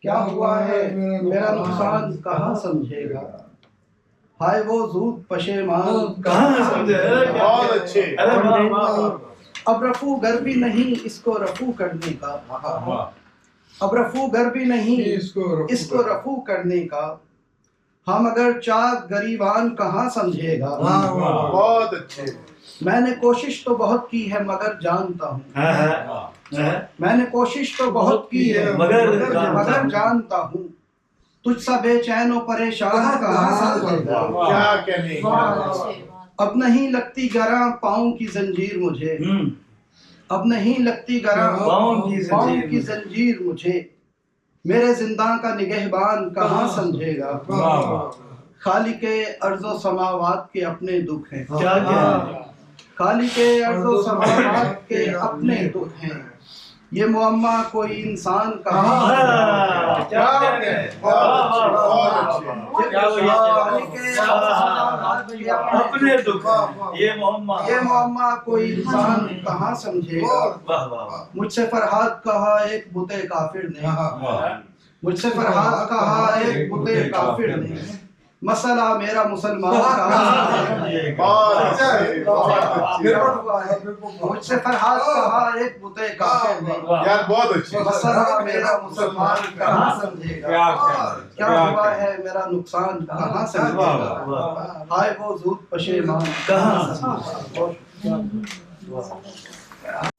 کیا ہوا ہے میرا نقصان کہاں سمجھے گا، ہائے وہ زود پشیمان کہاں سمجھے؟ بہت اچھے. اب رفو گر بھی نہیں اس کو رفو کرنے کا، اب رفو گر بھی نہیں اس کو رفو کرنے کا، ہم اگر چاک گریبان کہاں سمجھے گا. بہت اچھے. میں نے کوشش تو بہت کی ہے مگر جانتا ہوں، میں نے کوشش تو بہت کی ہے مگر جانتا ہوں، تجھ سا بے چین و پریشان کہاں سمجھے گا. کیا کہنے. اب نہیں لگتی گراں پاؤں کی زنجیر مجھے، اب نہیں لگتی گراں پاؤں کی زنجیر مجھے، میرے زنداں کا نگہبان کہاں سمجھے گا. خالق ارض و سماوات کے اپنے دکھ ہیں، کیا کیا خالق ارض و سماوات کے اپنے دکھ ہیں، یہ معمہ کوئی انسان کہاں. کیا اپنے دکھ یہ محمد یہ معمہ کوئی انسان کہاں سمجھے گا. مجھ سے فرحات کہا ایک بت کافر نے، مجھ سے فرحات کہا ایک بت کافر نے، مسئلہ میرا مسلمان کہاں سمجھے گا. مجھ سے فرحات کہا ایک بت کافر نے، یار بہت اچھے. مسئلہ میرا مسلمان کہاں سمجھے گا. کیا ہوا ہے میرا نقصان کہاں سمجھے گا، ہائے وہ زود پشیمان کہاں سمجھے گا.